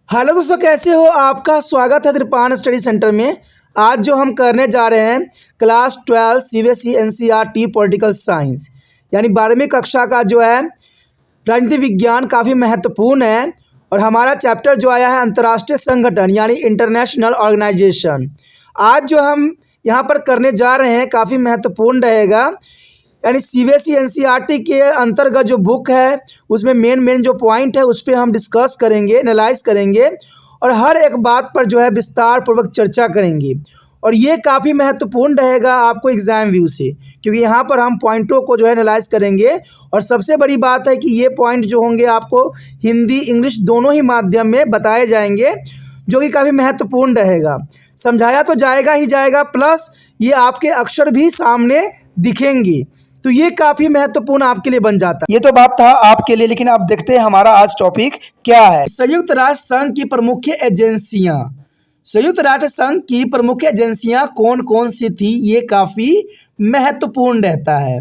Hello दोस्तों, कैसे हो? आपका स्वागत है त्रिपान स्टडी सेंटर में। आज जो हम करने जा रहे हैं class 12 CBSE NCERT political science यानी 12वीं कक्षा का जो है राजनीति विज्ञान काफ़ी महत्वपूर्ण है। और हमारा चैप्टर जो आया है अंतर्राष्ट्रीय संगठन यानी इंटरनेशनल ऑर्गेनाइजेशन। आज जो हम यहाँ पर करने जा रहे हैं काफ़ी महत्वपूर्ण रहेगा। यानी सीबीएसई एनसीईआरटी के अंतर्गत जो बुक है उसमें मेन जो पॉइंट है उस पर हम डिस्कस करेंगे, एनालाइज करेंगे और हर एक बात पर जो है विस्तार पूर्वक चर्चा करेंगे। और ये काफ़ी महत्वपूर्ण रहेगा आपको एग्ज़ाम व्यू से, क्योंकि यहाँ पर हम पॉइंटों को जो है एनालाइज करेंगे। और सबसे बड़ी बात है कि ये पॉइंट जो होंगे आपको हिंदी इंग्लिश दोनों ही माध्यम में बताए जाएंगे, जो कि काफ़ी महत्वपूर्ण रहेगा। समझाया तो जाएगा ही जाएगा, प्लस ये आपके अक्षर भी सामने दिखेंगे, तो ये काफ़ी महत्वपूर्ण आपके लिए बन जाता है। ये तो बात था आपके लिए, लेकिन आप देखते हैं हमारा आज टॉपिक क्या है। संयुक्त राष्ट्र संघ की प्रमुख एजेंसियां। संयुक्त राष्ट्र संघ की प्रमुख एजेंसियां कौन कौन सी थी, ये काफ़ी महत्वपूर्ण रहता है।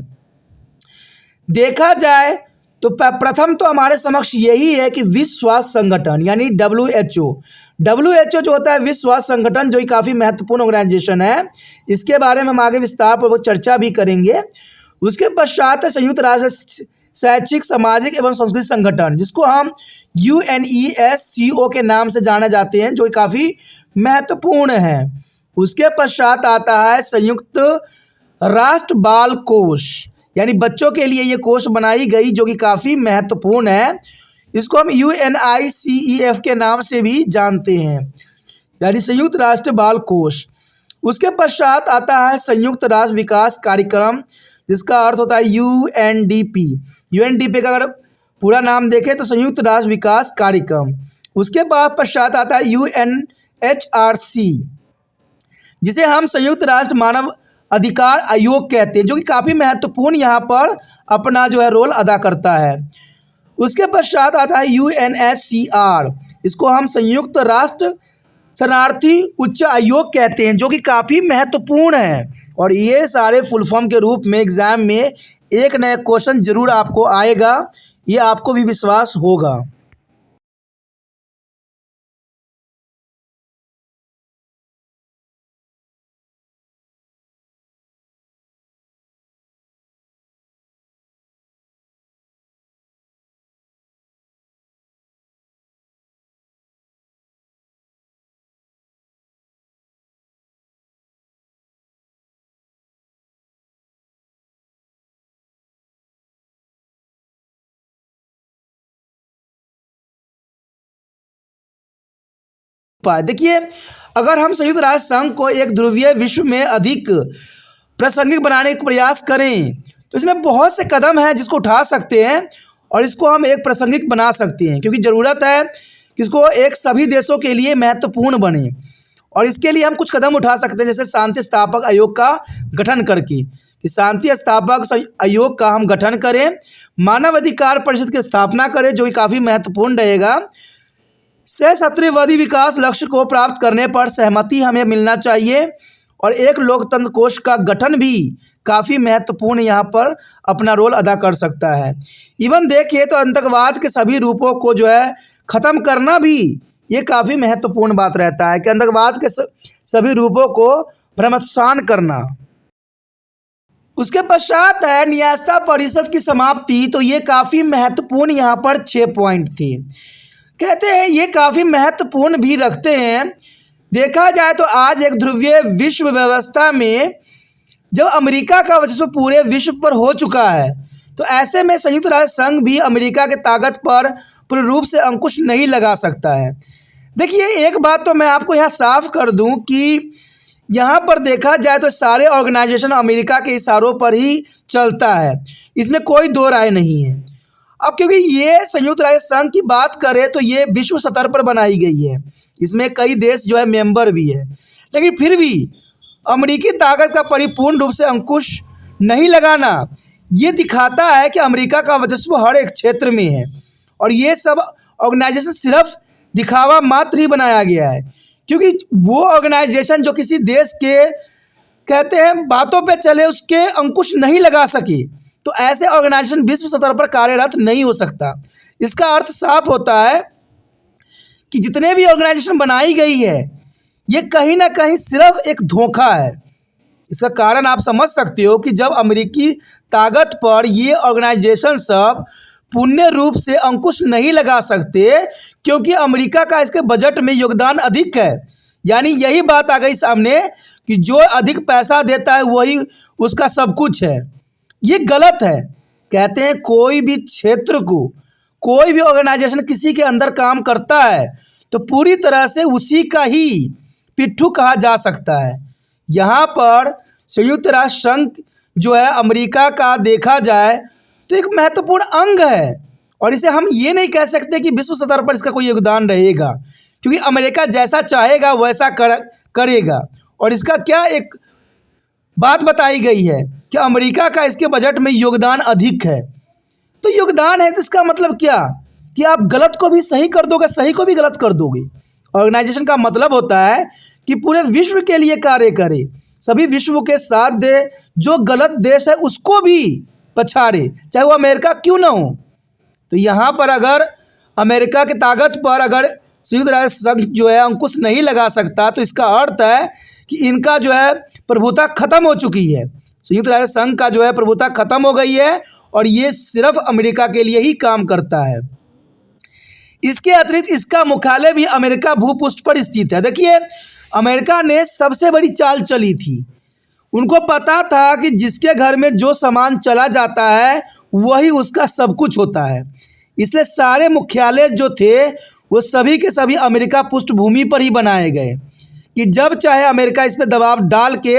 देखा जाए तो प्रथम तो हमारे समक्ष यही है कि विश्व स्वास्थ्य संगठन यानी WHO जो होता है विश्व स्वास्थ्य संगठन, जो कि काफ़ी महत्वपूर्ण ऑर्गेनाइजेशन है। इसके बारे में हम आगे विस्तार पूर्वक चर्चा भी करेंगे। उसके पश्चात है संयुक्त राष्ट्र शैक्षिक सामाजिक एवं सांस्कृतिक संगठन, जिसको हम UNESCO के नाम से जाने जाते हैं, जो काफ़ी महत्वपूर्ण है। उसके पश्चात आता है संयुक्त राष्ट्र बाल कोष, यानी बच्चों के लिए ये कोष बनाई गई, जो कि काफ़ी महत्वपूर्ण है। इसको हम UNICEF के नाम से भी जानते हैं, यानी संयुक्त राष्ट्र बाल कोष। उसके पश्चात आता है संयुक्त राष्ट्र विकास कार्यक्रम, जिसका अर्थ होता है UNDP का अगर पूरा नाम देखें तो संयुक्त राष्ट्र विकास कार्यक्रम। उसके बाद पश्चात आता है UNHRC, जिसे हम संयुक्त राष्ट्र मानव अधिकार आयोग कहते हैं, जो कि काफ़ी महत्वपूर्ण यहाँ पर अपना जो है रोल अदा करता है। उसके पश्चात आता है UNHCR, इसको हम संयुक्त राष्ट्र शरणार्थी उच्च आयोग कहते हैं, जो कि काफ़ी महत्वपूर्ण है। और ये सारे फुल फॉर्म के रूप में एग्ज़ाम में एक नया क्वेश्चन जरूर आपको आएगा, ये आपको भी विश्वास होगा। देखिए, अगर हम संयुक्त राष्ट्र संघ को एक ध्रुवीय विश्व में अधिक प्रासंगिक बनाने का प्रयास करें तो इसमें बहुत से कदम हैं जिसको उठा सकते हैं और इसको हम एक प्रासंगिक बना सकते हैं, क्योंकि ज़रूरत है कि इसको एक सभी देशों के लिए महत्वपूर्ण बने। और इसके लिए हम कुछ कदम उठा सकते हैं, जैसे शांति स्थापक आयोग का गठन करके, कि शांति स्थापक आयोग का हम गठन करें, मानव अधिकार परिषद की स्थापना करें, जो कि काफ़ी महत्वपूर्ण रहेगा। सहस्राब्दी विकास लक्ष्य को प्राप्त करने पर सहमति हमें मिलना चाहिए। और एक लोकतंत्र कोष का गठन भी काफ़ी महत्वपूर्ण यहाँ पर अपना रोल अदा कर सकता है। इवन देखिए तो आतंकवाद के सभी रूपों को जो है ख़त्म करना भी ये काफ़ी महत्वपूर्ण बात रहता है, कि आतंकवाद के सभी रूपों को भ्रमसान करना। उसके पश्चात है न्यायता परिषद की समाप्ति, तो ये काफ़ी महत्वपूर्ण यहाँ पर 6 पॉइंट थे। कहते हैं ये काफ़ी महत्वपूर्ण भी रखते हैं। देखा जाए तो आज एक ध्रुवीय विश्व व्यवस्था में जब अमेरिका का वर्चस्व पूरे विश्व पर हो चुका है, तो ऐसे में संयुक्त राष्ट्र संघ भी अमेरिका के ताकत पर पूर्ण रूप से अंकुश नहीं लगा सकता है। देखिए, एक बात तो मैं आपको यहाँ साफ कर दूँ कि यहाँ पर देखा जाए तो सारे ऑर्गेनाइजेशन अमेरिका के इशारों पर ही चलता है, इसमें कोई दो राय नहीं है। अब क्योंकि ये संयुक्त राष्ट्र संघ की बात करें तो ये विश्व स्तर पर बनाई गई है, इसमें कई देश जो है मेंबर भी है, लेकिन फिर भी अमेरिकी ताकत का परिपूर्ण रूप से अंकुश नहीं लगाना ये दिखाता है कि अमेरिका का वर्चस्व हर एक क्षेत्र में है। और ये सब ऑर्गेनाइजेशन सिर्फ दिखावा मात्र ही बनाया गया है, क्योंकि वो ऑर्गेनाइजेशन जो किसी देश के कहते हैं बातों पे चले उसके अंकुश नहीं लगा सके, तो ऐसे ऑर्गेनाइजेशन विश्व स्तर पर कार्यरत नहीं हो सकता। इसका अर्थ साफ होता है कि जितने भी ऑर्गेनाइजेशन बनाई गई है ये कहीं ना कहीं सिर्फ एक धोखा है। इसका कारण आप समझ सकते हो कि जब अमेरिकी ताकत पर ये ऑर्गेनाइजेशन सब पूर्ण रूप से अंकुश नहीं लगा सकते, क्योंकि अमेरिका का इसके बजट में योगदान अधिक है। यानी यही बात आ गई सामने कि जो अधिक पैसा देता है वही उसका सब कुछ है। ये गलत है। कहते हैं कोई भी क्षेत्र को, कोई भी ऑर्गेनाइजेशन किसी के अंदर काम करता है तो पूरी तरह से उसी का ही पिट्ठू कहा जा सकता है। यहाँ पर संयुक्त राष्ट्र संघ जो है अमेरिका का देखा जाए तो एक महत्वपूर्ण अंग है, और इसे हम ये नहीं कह सकते कि विश्व स्तर पर इसका कोई योगदान रहेगा, क्योंकि अमेरिका जैसा चाहेगा वैसा करेगा। और इसका क्या एक बात बताई गई है कि अमेरिका का इसके बजट में योगदान अधिक है। तो योगदान है तो इसका मतलब क्या कि आप गलत को भी सही कर दोगे, सही को भी गलत कर दोगे। ऑर्गेनाइजेशन का मतलब होता है कि पूरे विश्व के लिए कार्य करे, सभी विश्व के साथ दे, जो गलत देश है उसको भी पछाड़े, चाहे वो अमेरिका क्यों ना हो। तो यहाँ पर अगर अमेरिका की ताकत पर अगर संयुक्त राष्ट्र संघ जो है अंकुश नहीं लगा सकता तो इसका अर्थ है कि इनका जो है प्रभुता खत्म हो चुकी है। संयुक्त राष्ट्र संघ का जो है प्रभुता खत्म हो गई है और ये सिर्फ अमेरिका के लिए ही काम करता है। इसके अतिरिक्त इसका मुख्यालय भी अमेरिका भूपृष्ठ पर स्थित है। देखिए अमेरिका ने सबसे बड़ी चाल चली थी। उनको पता था कि जिसके घर में जो सामान चला जाता है वही उसका सब कुछ होता है, इसलिए सारे मुख्यालय जो थे वो सभी के सभी अमेरिका पृष्ठभूमि पर ही बनाए गए कि जब चाहे अमेरिका इस पर दबाव डाल के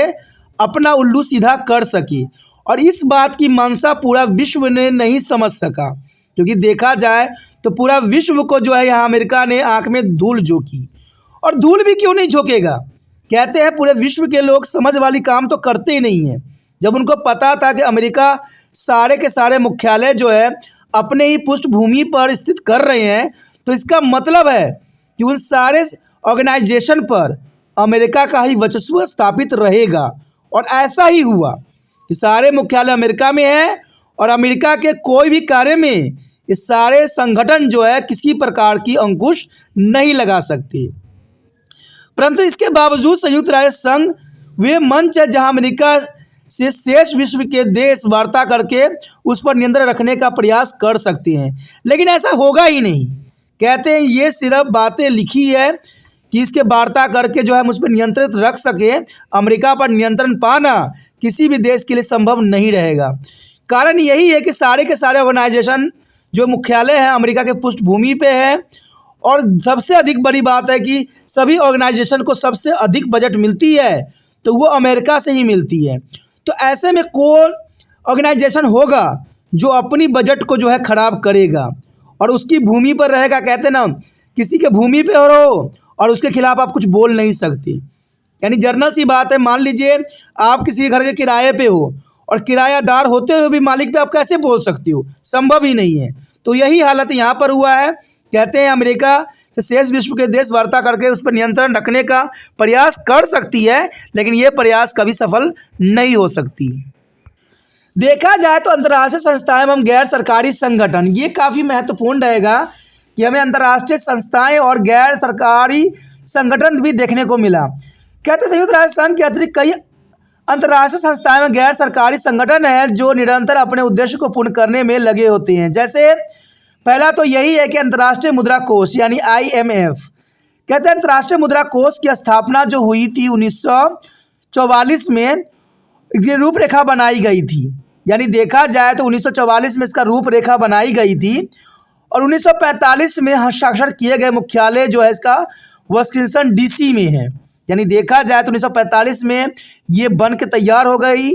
अपना उल्लू सीधा कर सके। और इस बात की मंशा पूरा विश्व ने नहीं समझ सका, क्योंकि देखा जाए तो पूरा विश्व को जो है यहाँ अमेरिका ने आंख में धूल झोंकी। और धूल भी क्यों नहीं झोंकेगा, कहते हैं पूरे विश्व के लोग समझ वाली काम तो करते ही नहीं हैं। जब उनको पता था कि अमेरिका सारे के सारे मुख्यालय जो है अपने ही पृष्ठभूमि पर स्थित कर रहे हैं, तो इसका मतलब है कि उन सारे ऑर्गेनाइजेशन पर अमेरिका का ही वर्चस्व स्थापित रहेगा। और ऐसा ही हुआ कि सारे मुख्यालय अमेरिका में है और अमेरिका के कोई भी कार्य में ये सारे संगठन जो है किसी प्रकार की अंकुश नहीं लगा सकते। परंतु इसके बावजूद संयुक्त राष्ट्र संघ वे मंच है जहां अमेरिका से शेष विश्व के देश वार्ता करके उस पर नियंत्रण रखने का प्रयास कर सकते हैं, लेकिन ऐसा होगा ही नहीं। कहते हैं ये सिर्फ बातें लिखी है कि इसके वार्ता करके जो है हम उस पर नियंत्रित रख सके। अमेरिका पर नियंत्रण पाना किसी भी देश के लिए संभव नहीं रहेगा। कारण यही है कि सारे के सारे ऑर्गेनाइजेशन जो मुख्यालय हैं अमेरिका के पृष्ठभूमि पे है, और सबसे अधिक बड़ी बात है कि सभी ऑर्गेनाइजेशन को सबसे अधिक बजट मिलती है तो वो अमेरिका से ही मिलती है। तो ऐसे में कौन ऑर्गेनाइजेशन होगा जो अपनी बजट को जो है ख़राब करेगा और उसकी भूमि पर रहेगा। कहते ना किसी के भूमि पे रहो और उसके खिलाफ आप कुछ बोल नहीं सकते। यानी जर्नल सी बात है, मान लीजिए आप किसी घर के किराए पे हो और किरायादार होते हुए भी मालिक पे आप कैसे बोल सकते हो, संभव ही नहीं है। तो यही हालत यहाँ पर हुआ है। कहते हैं अमेरिका शेष विश्व के देश वार्ता करके उस पर नियंत्रण रखने का प्रयास कर सकती है, लेकिन ये प्रयास कभी सफल नहीं हो सकती। देखा जाए तो अंतर्राष्ट्रीय संस्थाएं एवं गैर सरकारी संगठन ये काफ़ी महत्वपूर्ण रहेगा कि हमें अंतर्राष्ट्रीय संस्थाएं और गैर सरकारी संगठन भी देखने को मिला। कहते हैं संयुक्त राष्ट्र संघ के अतिरिक्त कई अंतर्राष्ट्रीय संस्थाएं में गैर सरकारी संगठन हैं जो निरंतर अपने उद्देश्य को पूर्ण करने में लगे होते हैं। जैसे पहला तो यही है कि अंतर्राष्ट्रीय मुद्रा कोष यानी IMF। कहते हैं अंतर्राष्ट्रीय मुद्रा कोष की स्थापना जो हुई थी 1944 में ये रूपरेखा बनाई गई थी। यानी देखा जाए तो 1944 में इसका रूपरेखा बनाई गई थी और 1945 में हस्ताक्षर किए गए मुख्यालय जो है इसका वाशिंगटन DC में है। यानी देखा जाए तो 1945 में ये बन के तैयार हो गई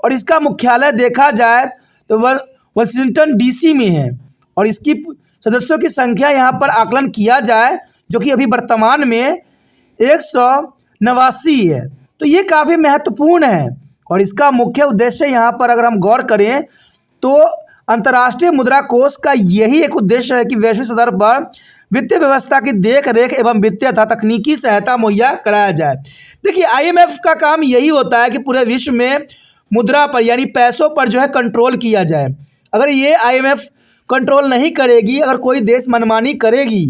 और इसका मुख्यालय देखा जाए तो वह वाशिंगटन DC में है। और इसकी सदस्यों की संख्या यहाँ पर आकलन किया जाए जो कि अभी वर्तमान में 189 है। तो ये काफ़ी महत्वपूर्ण है और इसका मुख्य उद्देश्य यहाँ पर अगर हम गौर करें तो अंतर्राष्ट्रीय मुद्रा कोष का यही एक उद्देश्य है कि वैश्विक स्तर पर वित्तीय व्यवस्था की देख रेख एवं वित्तीय तथा तकनीकी सहायता मुहैया कराया जाए। देखिए IMF का काम यही होता है कि पूरे विश्व में मुद्रा पर यानी पैसों पर जो है कंट्रोल किया जाए। अगर ये IMF कंट्रोल नहीं करेगी, अगर कोई देश मनमानी करेगी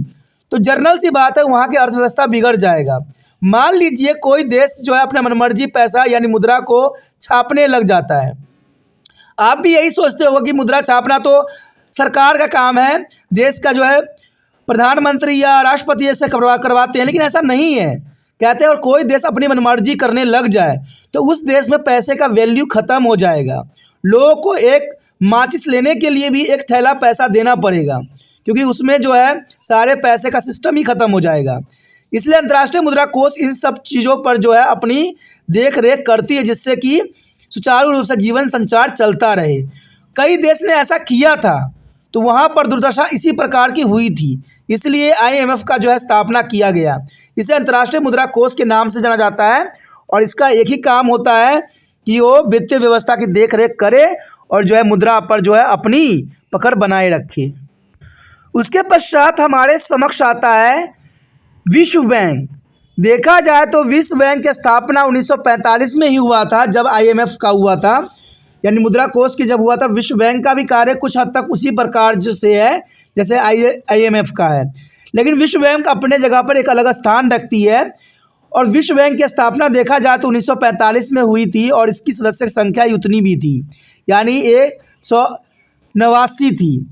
तो जर्नल सी बात है, वहाँ की अर्थव्यवस्था बिगड़ जाएगा। मान लीजिए कोई देश जो है अपने मनमर्जी पैसा यानी मुद्रा को छापने लग जाता है। आप भी यही सोचते हो कि मुद्रा छापना तो सरकार का काम है, देश का जो है प्रधानमंत्री या राष्ट्रपति ऐसे करवाते हैं, लेकिन ऐसा नहीं है। कहते हैं और कोई देश अपनी मनमर्जी करने लग जाए तो उस देश में पैसे का वैल्यू ख़त्म हो जाएगा। लोगों को एक माचिस लेने के लिए भी एक थैला पैसा देना पड़ेगा, क्योंकि उसमें जो है सारे पैसे का सिस्टम ही ख़त्म हो जाएगा। इसलिए अंतर्राष्ट्रीय मुद्रा कोष इन सब चीज़ों पर जो है अपनी देख रेख करती है, जिससे कि सुचारू रूप से जीवन संचार चलता रहे। कई देश ने ऐसा किया था, तो वहाँ पर दुर्दशा इसी प्रकार की हुई थी। इसलिए IMF का जो है स्थापना किया गया। इसे अंतर्राष्ट्रीय मुद्रा कोष के नाम से जाना जाता है और इसका एक ही काम होता है कि वो वित्तीय व्यवस्था की देख रेख करे और जो है मुद्रा पर जो है अपनी पकड़ बनाए रखे। उसके पश्चात हमारे समक्ष आता है विश्व बैंक। देखा जाए तो विश्व बैंक की स्थापना 1945 में ही हुआ था, जब IMF का हुआ था, यानी मुद्रा कोष की जब हुआ था। विश्व बैंक का भी कार्य कुछ हद तक उसी प्रकार से है जैसे IMF का है, लेकिन विश्व बैंक अपने जगह पर एक अलग स्थान रखती है। और विश्व बैंक की स्थापना देखा जाए तो 1945 में हुई थी और इसकी सदस्य संख्या उतनी भी थी, यानी 189 थी।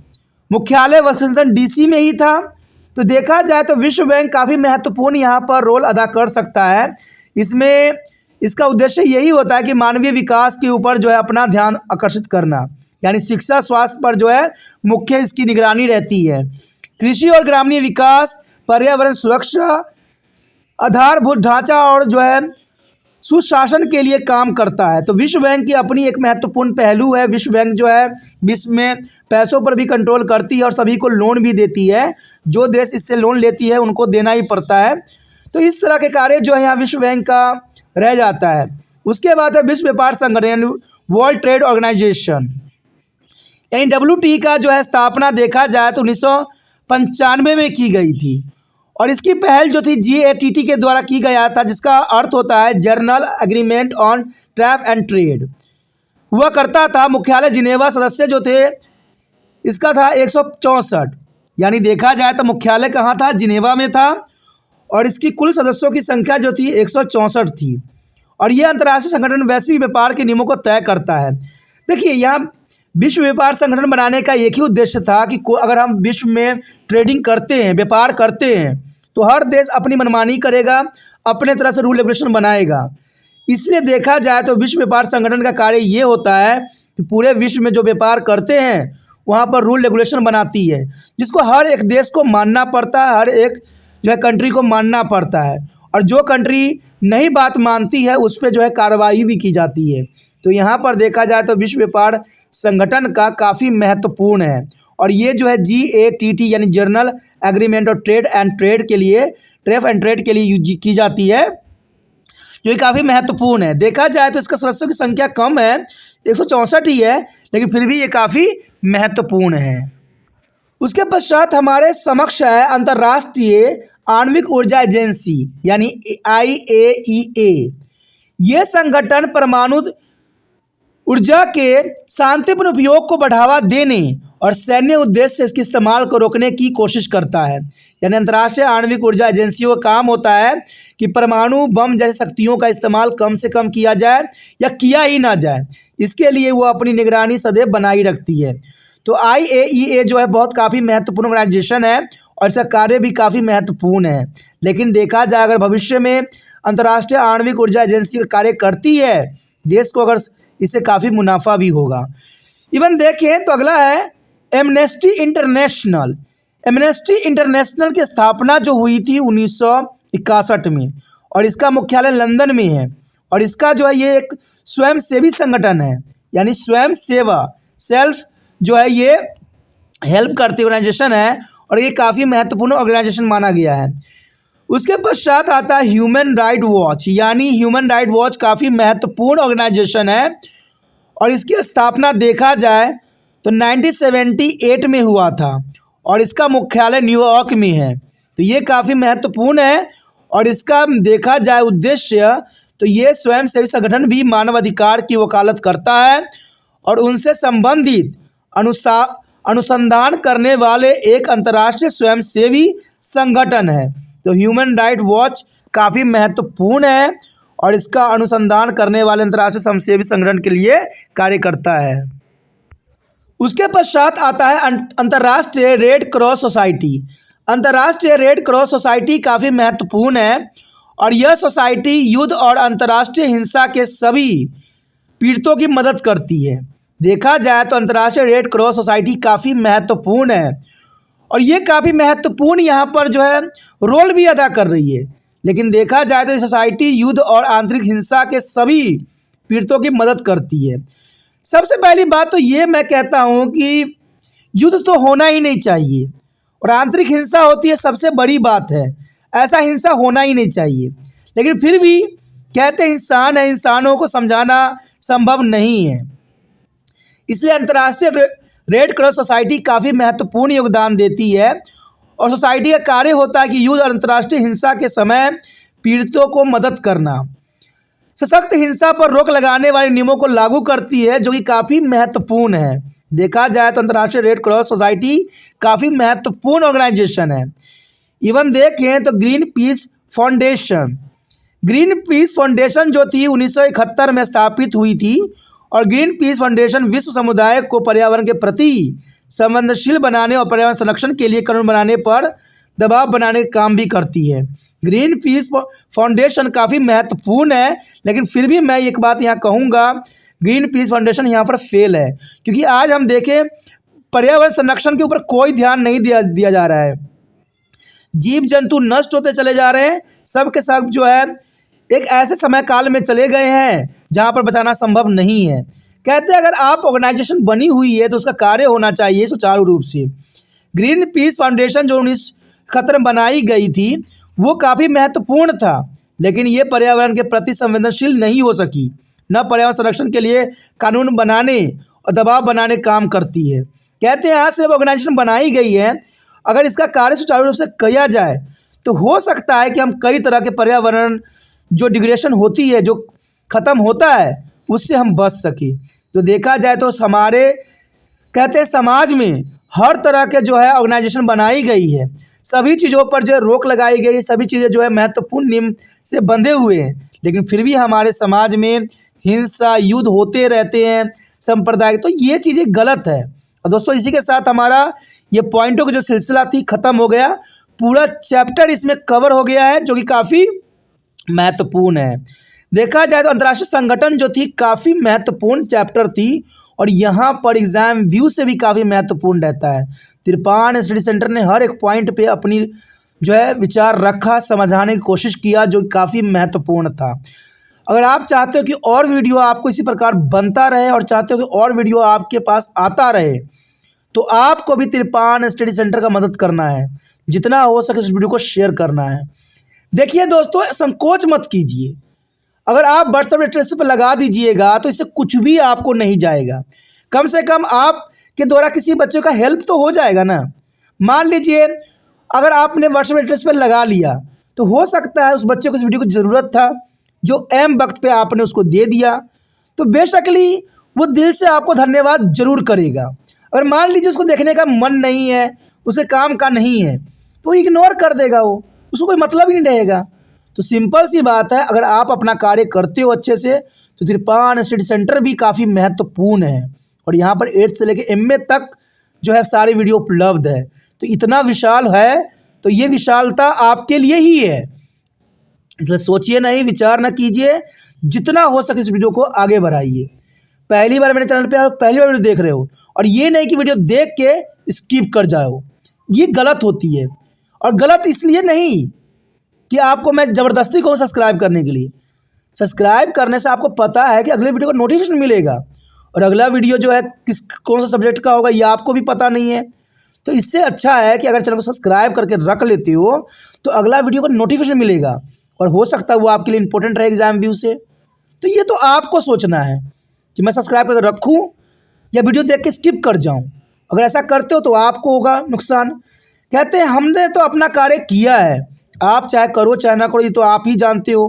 मुख्यालय वाशिंगटन DC में ही था। तो देखा जाए तो विश्व बैंक काफ़ी महत्वपूर्ण यहाँ पर रोल अदा कर सकता है। इसमें इसका उद्देश्य यही होता है कि मानवीय विकास के ऊपर जो है अपना ध्यान आकर्षित करना, यानी शिक्षा स्वास्थ्य पर जो है मुख्य इसकी निगरानी रहती है। कृषि और ग्रामीण विकास, पर्यावरण सुरक्षा, आधारभूत ढांचा और जो है सुशासन के लिए काम करता है। तो विश्व बैंक की अपनी एक महत्वपूर्ण पहलू है। विश्व बैंक जो है विश्व में पैसों पर भी कंट्रोल करती है और सभी को लोन भी देती है। जो देश इससे लोन लेती है उनको देना ही पड़ता है। तो इस तरह के कार्य जो है यहाँ विश्व बैंक का रह जाता है। उसके बाद है विश्व व्यापार संगठन, वर्ल्ड ट्रेड ऑर्गेनाइजेशन, यानी WTO का जो है स्थापना देखा जाए तो 1995 में की गई थी और इसकी पहल जो थी GATT के द्वारा की गया था, जिसका अर्थ होता है journal agreement on trade and trade. हुआ करता था। मुख्यालय जिनेवा, सदस्य जो थे इसका था 164, यानी देखा जाए तो मुख्यालय कहाँ था, जिनेवा में था और इसकी कुल सदस्यों की संख्या जो थी 164 थी। और यह अंतर्राष्ट्रीय संगठन वैश्विक व्यापार के नियमों को तय करता है। देखिए यहाँ विश्व व्यापार संगठन बनाने का एक ही उद्देश्य था कि अगर हम विश्व में ट्रेडिंग करते हैं, व्यापार करते हैं, तो हर देश अपनी मनमानी करेगा, अपने तरह से रूल रेगुलेशन बनाएगा। इसलिए देखा जाए तो विश्व व्यापार संगठन का कार्य ये होता है कि पूरे विश्व में जो व्यापार करते हैं वहाँ पर रूल रेगुलेशन बनाती है, जिसको हर एक देश को मानना पड़ता है, हर एक जो है कंट्री को मानना पड़ता है। और जो कंट्री नहीं बात मानती है उस पर जो है कार्रवाई भी की जाती है। तो यहाँ पर देखा जाए तो विश्व व्यापार संगठन का काफ़ी महत्वपूर्ण है और ये जो है GATT यानी जर्नल एग्रीमेंट और ट्रेड एंड ट्रेड के लिए की जाती है, जो काफ़ी महत्वपूर्ण है। देखा जाए तो इसका सदस्यों की संख्या कम है, 164 ही है, लेकिन फिर भी ये काफ़ी महत्वपूर्ण है। उसके पश्चात हमारे समक्ष है अंतर्राष्ट्रीय आणविक ऊर्जा एजेंसी यानी IAEA। ये संगठन परमाणु ऊर्जा के शांतिपूर्ण उपयोग को बढ़ावा देने और सैन्य उद्देश्य से इसके इस्तेमाल को रोकने की कोशिश करता है। यानी अंतर्राष्ट्रीय आणविक ऊर्जा एजेंसियों का काम होता है कि परमाणु बम जैसे शक्तियों का इस्तेमाल कम से कम किया जाए या किया ही ना जाए। इसके लिए वो अपनी निगरानी सदैव बनाई रखती है। तो IAEA जो है बहुत काफ़ी महत्वपूर्ण ऑर्गेनाइजेशन है और इसका कार्य भी काफ़ी महत्वपूर्ण है। लेकिन देखा जाए अगर भविष्य में अंतर्राष्ट्रीय आणविक ऊर्जा एजेंसी का कार्य करती है, देश को अगर इससे काफ़ी मुनाफा भी होगा। इवन देखें तो अगला है एमनेस्टी इंटरनेशनल। एमनेस्टी इंटरनेशनल की स्थापना जो हुई थी 1961 में और इसका मुख्यालय लंदन में है और इसका जो है ये एक स्वयंसेवी संगठन है, यानी स्वयं सेवा सेल्फ जो है ये हेल्प करती ऑर्गेनाइजेशन है और ये काफ़ी महत्वपूर्ण ऑर्गेनाइजेशन माना गया है। उसके पश्चात आता है ह्यूमन राइट वॉच, यानी ह्यूमन राइट वॉच काफ़ी महत्वपूर्ण ऑर्गेनाइजेशन है और इसकी स्थापना देखा जाए तो 1978 में हुआ था और इसका मुख्यालय न्यूयॉर्क में है। तो ये काफ़ी महत्वपूर्ण है और इसका देखा जाए उद्देश्य तो ये स्वयंसेवी संगठन भी मानवाधिकार की वकालत करता है और उनसे संबंधित अनुसंधान करने वाले एक अंतर्राष्ट्रीय स्वयंसेवी संगठन है। तो ह्यूमन राइट वॉच काफ़ी महत्वपूर्ण है और इसका अनुसंधान करने वाले अंतर्राष्ट्रीय स्वयंसेवी संगठन के लिए कार्य करता है। उसके पश्चात आता है अंतर्राष्ट्रीय रेड क्रॉस सोसाइटी। अंतर्राष्ट्रीय रेड क्रॉस सोसाइटी काफ़ी महत्वपूर्ण है और यह सोसाइटी युद्ध और अंतर्राष्ट्रीय हिंसा के सभी पीड़ितों की मदद करती है। देखा जाए तो अंतर्राष्ट्रीय रेड क्रॉस सोसाइटी काफ़ी महत्वपूर्ण है और ये काफ़ी महत्वपूर्ण यहाँ पर जो है रोल भी अदा कर रही है। लेकिन देखा जाए तो ये सोसाइटी युद्ध और आंतरिक हिंसा के सभी पीड़ितों की मदद करती है। सबसे पहली बात तो ये मैं कहता हूँ कि युद्ध तो होना ही नहीं चाहिए और आंतरिक हिंसा होती है सबसे बड़ी बात है, ऐसा हिंसा होना ही नहीं चाहिए। लेकिन फिर भी कहते हैं इंसान है, इंसानों को समझाना संभव नहीं है। इसलिए अंतर्राष्ट्रीय रेड क्रॉस सोसाइटी काफ़ी महत्वपूर्ण योगदान देती है और सोसाइटी का कार्य होता है कि युद्ध और अंतर्राष्ट्रीय हिंसा के समय पीड़ितों को मदद करना, सशक्त हिंसा पर रोक लगाने वाले नियमों को लागू करती है, जो कि काफ़ी महत्वपूर्ण है। देखा जाए तो अंतर्राष्ट्रीय रेड क्रॉस सोसाइटी काफ़ी महत्वपूर्ण ऑर्गेनाइजेशन है। इवन देखें तो ग्रीन पीस फाउंडेशन जो थी 1971 में स्थापित हुई थी और ग्रीन पीस फाउंडेशन विश्व समुदाय को पर्यावरण के प्रति संवेदनशील बनाने और पर्यावरण संरक्षण के लिए कानून बनाने पर दबाव बनाने का काम भी करती है। ग्रीन पीस फाउंडेशन काफ़ी महत्वपूर्ण है, लेकिन फिर भी मैं एक बात यहाँ कहूँगा, ग्रीन पीस फाउंडेशन यहाँ पर फेल है, क्योंकि आज हम देखें पर्यावरण संरक्षण के ऊपर कोई ध्यान नहीं दिया जा रहा है। जीव जंतु नष्ट होते चले जा रहे हैं, सब के सब जो है एक ऐसे समय काल में चले गए हैं जहाँ पर बचाना संभव नहीं है। कहते हैं अगर आप ऑर्गेनाइजेशन बनी हुई है तो उसका कार्य होना चाहिए सुचारू रूप से। ग्रीन पीस फाउंडेशन जो 1971 में बनाई गई थी वो काफ़ी महत्वपूर्ण था, लेकिन ये पर्यावरण के प्रति संवेदनशील नहीं हो सकी, न पर्यावरण संरक्षण के लिए कानून बनाने और दबाव बनाने काम करती है। कहते हैं आज सिर्फ ऑर्गेनाइजेशन बनाई गई है, अगर इसका कार्य सुचारू रूप से किया जाए तो हो सकता है कि हम कई तरह के पर्यावरण जो डिग्रेडेशन होती है, जो ख़त्म होता है, उससे हम बच सकें। तो देखा जाए तो हमारे कहते हैं समाज में हर तरह के जो है ऑर्गेनाइजेशन बनाई गई है, सभी चीज़ों पर जो है रोक लगाई गई है, सभी चीज़ें जो है महत्वपूर्ण नियम से बंधे हुए हैं, लेकिन फिर भी हमारे समाज में हिंसा युद्ध होते रहते हैं सांप्रदायिक, तो ये चीज़ें गलत है। और दोस्तों इसी के साथ हमारा ये पॉइंटों का जो सिलसिला थी ख़त्म हो गया, पूरा चैप्टर इसमें कवर हो गया है, जो कि काफ़ी महत्वपूर्ण है। देखा जाए तो अंतर्राष्ट्रीय संगठन जो थी काफ़ी महत्वपूर्ण चैप्टर थी और यहाँ पर एग्ज़ाम व्यू से भी काफ़ी महत्वपूर्ण रहता है। तिरपान स्टडी सेंटर ने हर एक पॉइंट पे अपनी जो है विचार रखा, समझाने की कोशिश किया, जो काफ़ी महत्वपूर्ण था। अगर आप चाहते हो कि और वीडियो आपको इसी प्रकार बनता रहे और चाहते हो कि और वीडियो आपके पास आता रहे, तो आपको भी तिरपान स्टडी सेंटर का मदद करना है, जितना हो सके इस वीडियो को शेयर करना है। देखिए दोस्तों, संकोच मत कीजिए, अगर आप व्हाट्सएप स्टेटस पर लगा दीजिएगा तो इससे कुछ भी आपको नहीं जाएगा, कम से कम आपके द्वारा किसी बच्चे का हेल्प तो हो जाएगा ना। मान लीजिए अगर आपने व्हाट्सएप स्टेटस पर लगा लिया तो हो सकता है उस बच्चे को इस वीडियो की ज़रूरत था, जो एम वक्त पे आपने उसको दे दिया, तो बेशकली वो दिल से आपको धन्यवाद जरूर करेगा। अगर मान लीजिए उसको देखने का मन नहीं है, उसे काम का नहीं है, तो इग्नोर कर देगा, वो उसको कोई मतलब ही नहीं रहेगा। तो सिंपल सी बात है, अगर आप अपना कार्य करते हो अच्छे से तो तिरपान स्टडी सेंटर भी काफ़ी महत्वपूर्ण है और यहाँ पर 8 से लेकर MA तक जो है सारी वीडियो उपलब्ध है। तो इतना विशाल है, तो ये विशालता आपके लिए ही है, इसलिए सोचिए नहीं, विचार ना कीजिए, जितना हो सके इस वीडियो को आगे बढ़ाइए। पहली बार मेरे चैनल पे आप पहली बार वीडियो देख रहे हो और ये नहीं कि वीडियो देख के स्किप कर जाओ, ये गलत होती है। और गलत इसलिए नहीं कि आपको मैं ज़बरदस्ती कहूँ सब्सक्राइब करने के लिए, सब्सक्राइब करने से आपको पता है कि अगले वीडियो का नोटिफिकेशन मिलेगा और अगला वीडियो जो है कौन सा सब्जेक्ट का होगा ये आपको भी पता नहीं है। तो इससे अच्छा है कि अगर चैनल को सब्सक्राइब करके रख लेते हो तो अगला वीडियो का नोटिफिकेशन मिलेगा और हो सकता है वो आपके लिए इंपॉर्टेंट रहे एग्जाम व्यू से। तो ये तो आपको सोचना है कि मैं सब्सक्राइब करके रखूँ या वीडियो देख के स्किप कर जाऊँ। अगर ऐसा करते हो तो आपको होगा नुकसान। कहते हैं हमने तो अपना कार्य किया है, आप चाहे करो चाहे ना करो, ये तो आप ही जानते हो।